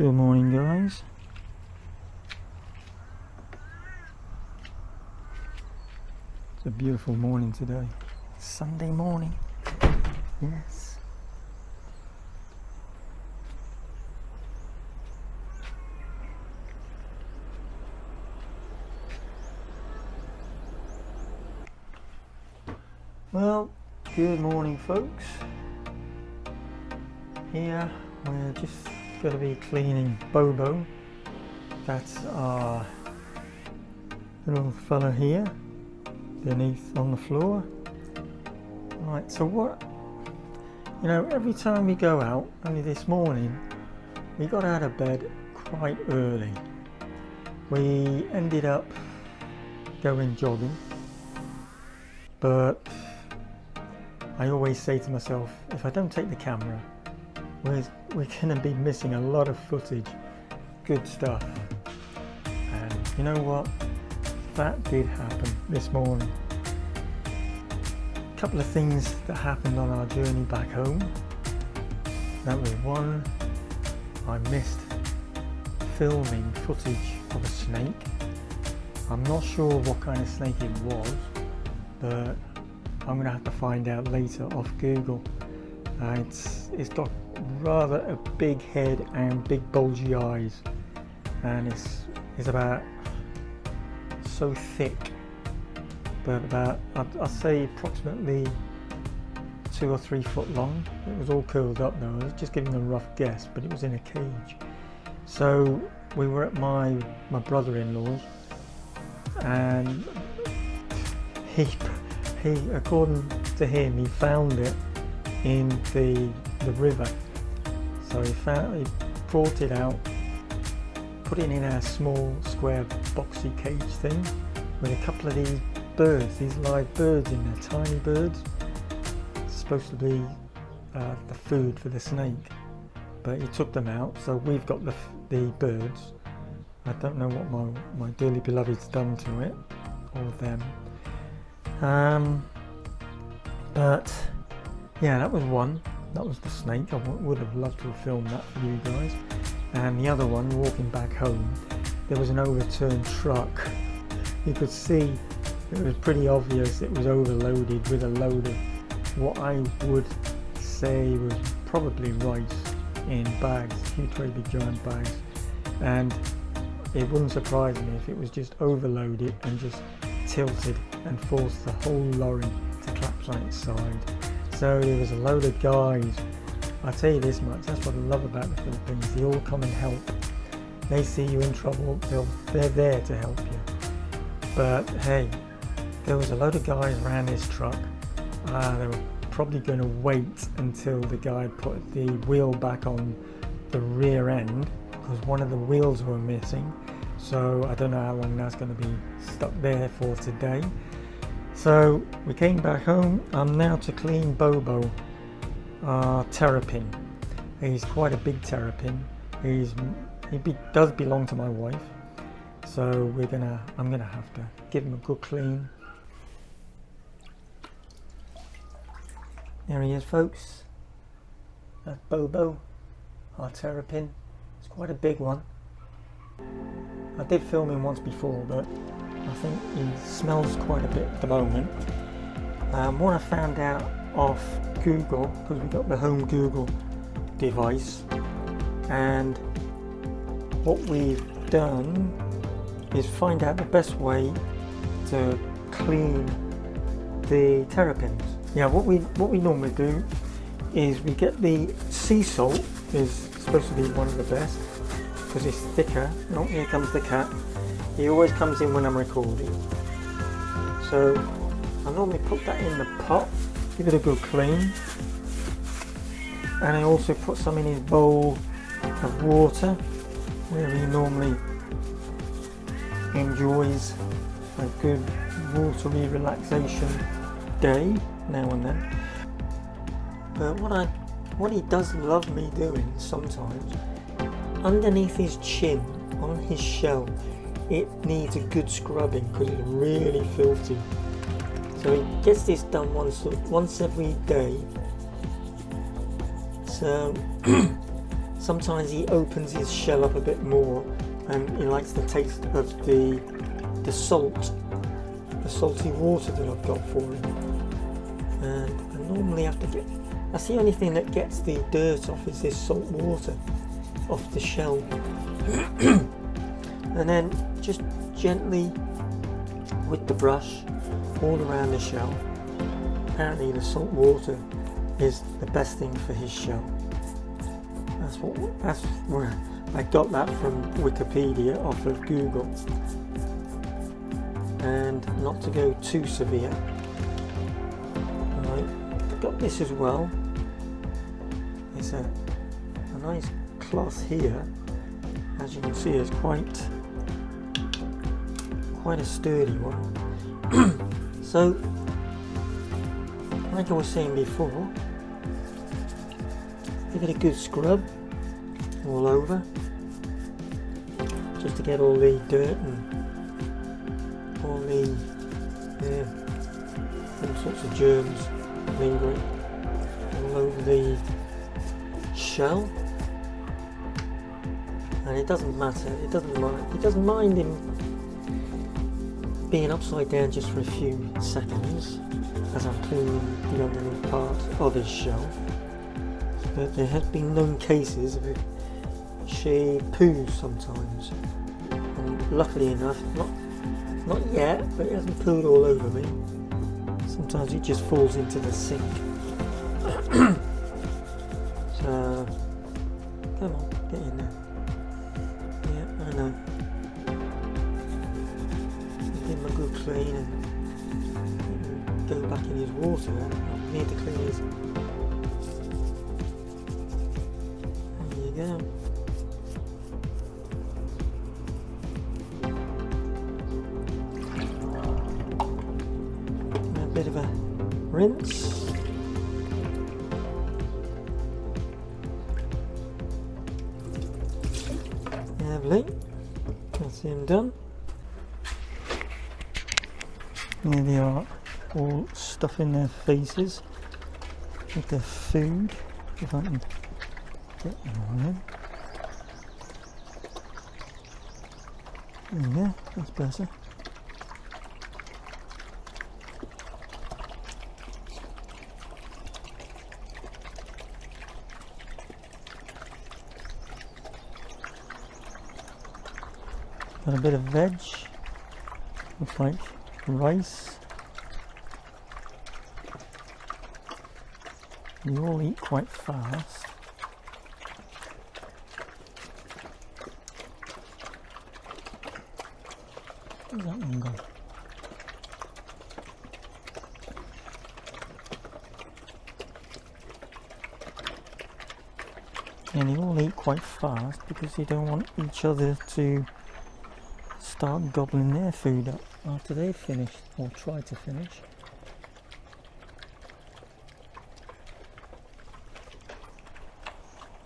Good morning, guys. It's a beautiful morning today. Sunday morning. Yes. Well, good morning, folks. Here we're just going to be cleaning Bobo. That's our little fella here beneath on the floor. Right, so what, every time we go out, only this morning we got out of bed quite early. We ended up going jogging, but I always say to myself, if I don't take the camera, we're going to be missing a lot of footage, good stuff. And you know what? That did happen this morning. A couple of things that happened on our journey back home. That was one, I missed filming footage of a snake. I'm not sure what kind of snake it was, but I'm going to have to find out later off Google. It's got rather a big head and big bulgy eyes, and it's about so thick, but about I'd say approximately 2 or 3 foot long. It was all curled up though. I was just giving a rough guess, but it was in a cage. So we were at my brother-in-law's, and he according to him, he found it in the river. So he brought it out, put it in a small square boxy cage thing with a couple of these birds, these live birds in there, tiny birds. It's supposed to be the food for the snake, but he took them out, so we've got the birds. I don't know what my dearly beloved's done to it, or them. But yeah, that was one. That was the snake. I would have loved to have filmed that for you guys. And the other one, walking back home, there was an overturned truck. You could see it was pretty obvious it was overloaded with a load of what I would say was probably rice in bags, huge very big giant bags. And it wouldn't surprise me if it was just overloaded and just tilted and forced the whole lorry to collapse on its side. So there was a load of guys. I'll tell you this much, that's what I love about the Philippines. They all come and help. They see you in trouble, they're there to help you. But hey, there was a load of guys around this truck. They were probably going to wait until the guy put the wheel back on the rear end, because one of the wheels were missing. So I don't know how long that's going to be stuck there for today. So we came back home. I'm now to clean Bobo, Terrapin. He's quite a big Terrapin. He does belong to my wife. So I'm gonna have to give him a good clean. There he is, folks. That's Bobo, our Terrapin. It's quite a big one. I did film him once before, but I think he smells quite a bit at the moment. What I found out off Google, because we got the home Google device, and what we've done is find out the best way to clean the terrapins. Yeah, what we normally do is we get the sea salt, is supposed to be one of the best because it's thicker. Oh, here comes the cat. He always comes in when I'm recording. So I normally put that in the pot, give it a good clean, and I also put some in his bowl of water where he normally enjoys a good watery relaxation day now and then. But what he does love me doing sometimes, underneath his chin, on his shell, it needs a good scrubbing because it's really filthy. So he gets this done once every day. So sometimes he opens his shell up a bit more, and he likes the taste of the salt, the salty water that I've got for him. And I normally have to get, that's the only thing that gets the dirt off, is this salt water off the shell. And then just gently with the brush all around the shell. Apparently the salt water is the best thing for his shell. That's where I got that from Wikipedia off of Google. And not to go too severe. Right, got this as well. It's a nice cloth here. As you can see, it's quite a sturdy one. So, like I was saying before, give it a good scrub all over, just to get all the dirt and all the all sorts of germs lingering all over the shell. And it doesn't matter, it doesn't mind him being upside down just for a few seconds as I'm cleaning the underneath part of his shell. But there have been known cases of she poos sometimes, and luckily enough, not yet, but it hasn't pooed all over me. Sometimes it just falls into the sink. So come on, get in there. Yeah, I know. Give him a good clean and go back in his water. I need to clean his. There you go. A bit of a rinse. Lovely. That's him done. Here they are, all stuffing their faces with their food. If I can get them on in. There we go, that's better. Got a bit of veg, looks like rice. You all eat quite fast. Where's that one gone? And you all eat quite fast because you don't want each other to start gobbling their food up after they've finished, or try to finish.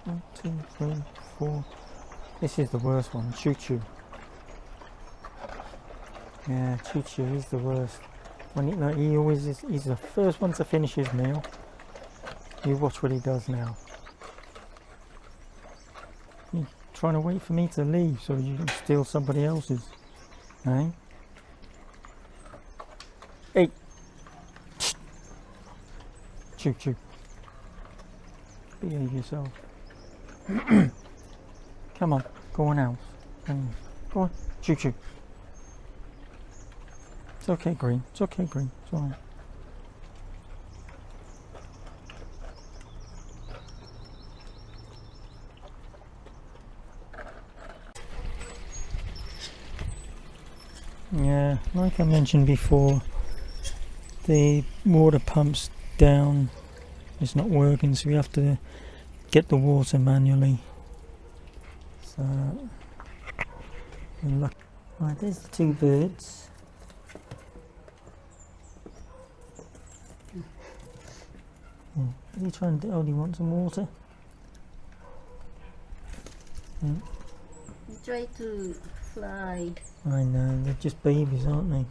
One, two, three, four. This is the worst one, Choo Choo. Yeah, Choo Choo is the worst. When he always is, he's the first one to finish his meal. You watch what he does now. He's trying to wait for me to leave so you can steal somebody else's. Eh? Hey! Choo Choo. Behave yourself. Come on, go on out. Go on, Choo Choo. It's okay, Green. It's okay, Green. It's alright. Yeah, like I mentioned before, the water pumps down. It's not working, so we have to get the water manually. So, right, there's the two birds. What are you trying to do? Oh, do you want some water? They try to fly. I know, they're just babies, aren't they?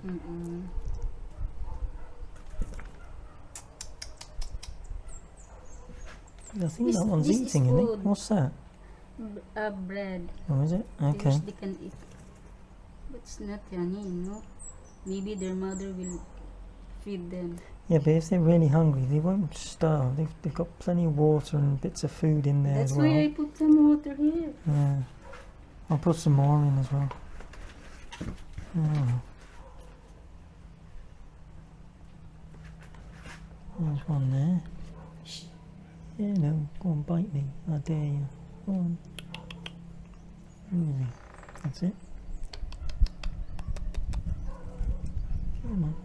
I think that one's eating, isn't it? What's that? bread. Oh, is it? Okay. Which they can eat. But it's not honey, no. Maybe their mother will feed them. Yeah, but if they're really hungry, they won't starve. They've got plenty of water and bits of food in there That's as well. why I put some water here. Yeah. I'll put some more in as well. Oh. There's one there. Shh. Yeah, no, go on, bite me. I dare you. Go on. Really. That's it. Come on.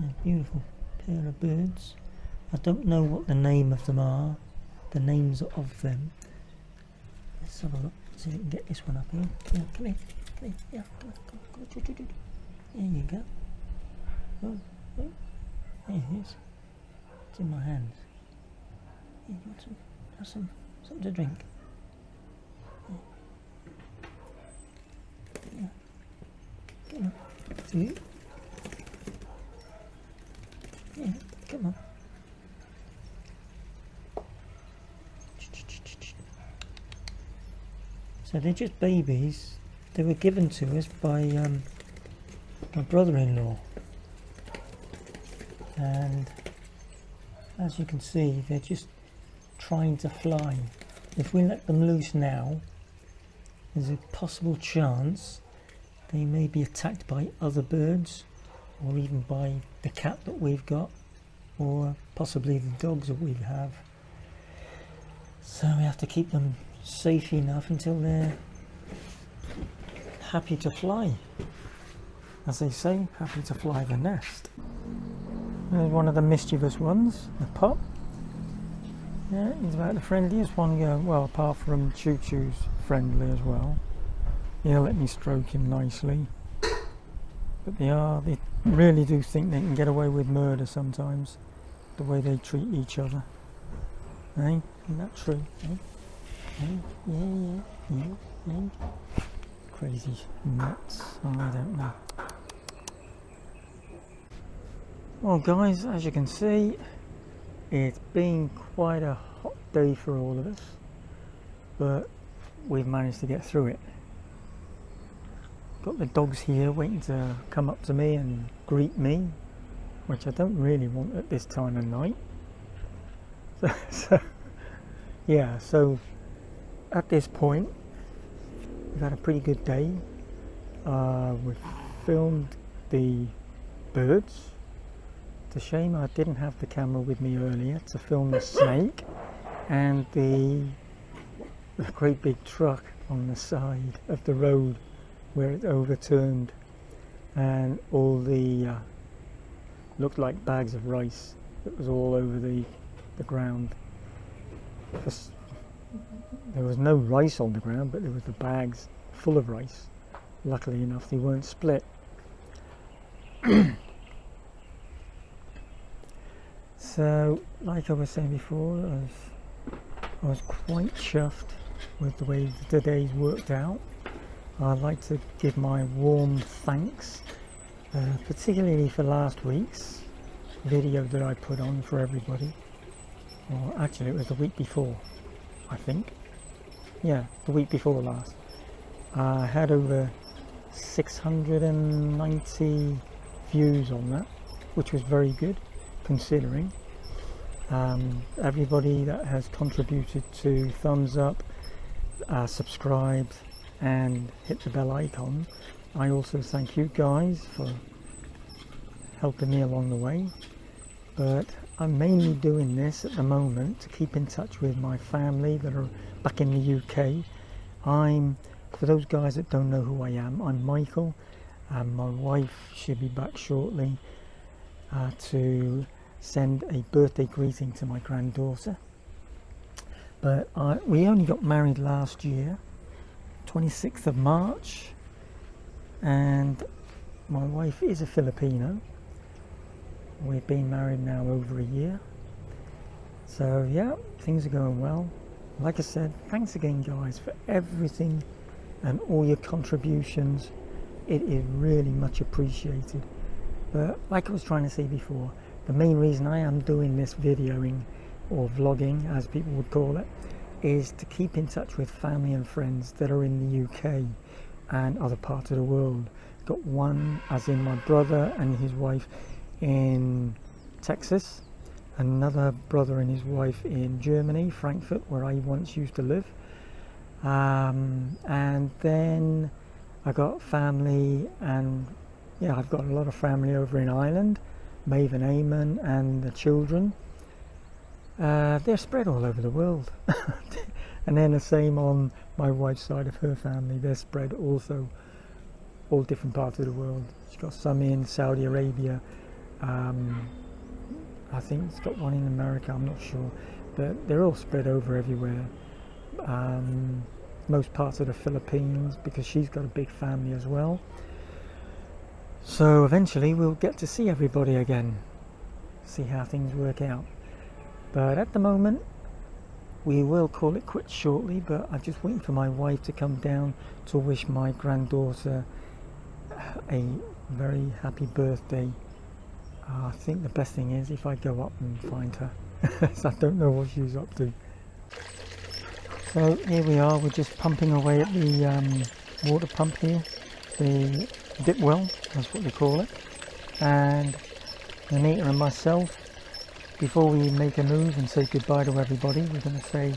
Yeah, beautiful pair of birds. I don't know what the name of them are. The names of them. Let's have a look. See if we can get this one up here. Come here, come here. Come here. Yeah, come on, come on. There you go. Oh, oh. There it is. It's in my hands. Yeah, you want some? Have something to drink. Yeah. Come on. See? Yeah, come on. So they're just babies. They were given to us by my brother-in-law. And as you can see, they're just trying to fly. If we let them loose now, there's a possible chance they may be attacked by other birds, or even by the cat that we've got, or possibly the dogs that we have. So we have to keep them safe enough until they're happy to fly. As they say, happy to fly the nest. There's one of the mischievous ones, the pup. Yeah, he's about the friendliest one going, well, apart from Choo Choo's friendly as well. He'll let me stroke him nicely. But they really do think they can get away with murder sometimes, the way they treat each other. Eh? Isn't that true? Eh? Eh? Yeah. Crazy nuts. Oh, I don't know. Well guys, as you can see, it's been quite a hot day for all of us, but we've managed to get through it. Got the dogs here waiting to come up to me and greet me, which I don't really want at this time of night. So at this point we've had a pretty good day. We've filmed the birds. It's a shame I didn't have the camera with me earlier to film the snake and the great big truck on the side of the road where it overturned, and all the looked like bags of rice that was all over the ground. There was no rice on the ground, but there was the bags full of rice. Luckily enough, they weren't split. So, like I was saying before, I was quite chuffed with the way the day's worked out. I'd like to give my warm thanks, particularly for last week's video that I put on for everybody. Well, actually it was the week before, I think. Yeah, the week before last. I had over 690 views on that, which was very good considering. Everybody that has contributed to thumbs up, subscribed and hit the bell icon. I also thank you guys for helping me along the way, but I'm mainly doing this at the moment to keep in touch with my family that are back in the UK. For those guys that don't know who I am, I'm Michael, and my wife should be back shortly to send a birthday greeting to my granddaughter. But we only got married last year, 26th of March, and my wife is a Filipino. We've been married now over a year, so yeah, things are going well. Like I said, thanks again guys for everything and all your contributions. It is really much appreciated. But like I was trying to say before, the main reason I am doing this videoing or vlogging, as people would call it, is to keep in touch with family and friends that are in the UK and other parts of the world. Got one, as in my brother and his wife, in Texas, another brother and his wife in Germany, Frankfurt, where I once used to live, and then I got family, and yeah, I've got a lot of family over in Ireland, Maeve and Eamon and the children. They're spread all over the world. And then the same on my wife's side of her family, they're spread also all different parts of the world. She's got some in Saudi Arabia, I think it's got one in America, I'm not sure, but they're all spread over everywhere. Most parts of the Philippines, because she's got a big family as well. So eventually we'll get to see everybody again, see how things work out. But at the moment we will call it quits shortly, but I'm just waiting for my wife to come down to wish my granddaughter a very happy birthday. I think the best thing is if I go up and find her. So I don't know what she's up to. So here we are, we're just pumping away at the water pump here, the dip well, that's what they call it. And Anita and myself, before we make a move and say goodbye to everybody, we're going to say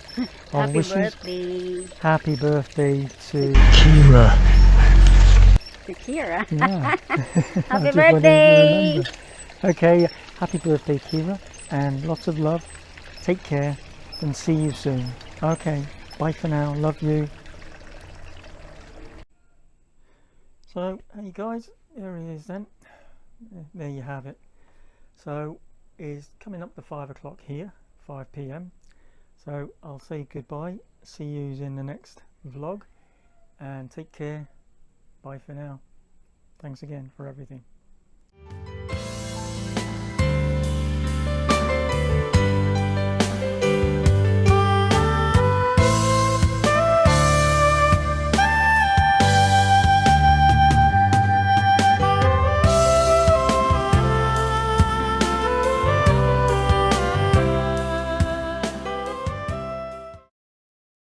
our Happy wishes. birthday Happy birthday to Kira. to Kira. Yeah. Happy Just wanted birthday! to remember. Okay, happy birthday, Kira, and lots of love. Take care and see you soon. Okay, bye for now. Love you. So, hey guys, there it is then. There you have it. So, it's coming up to 5 o'clock here, 5 p.m. So, I'll say goodbye. See you in the next vlog. And take care. Bye for now. Thanks again for everything.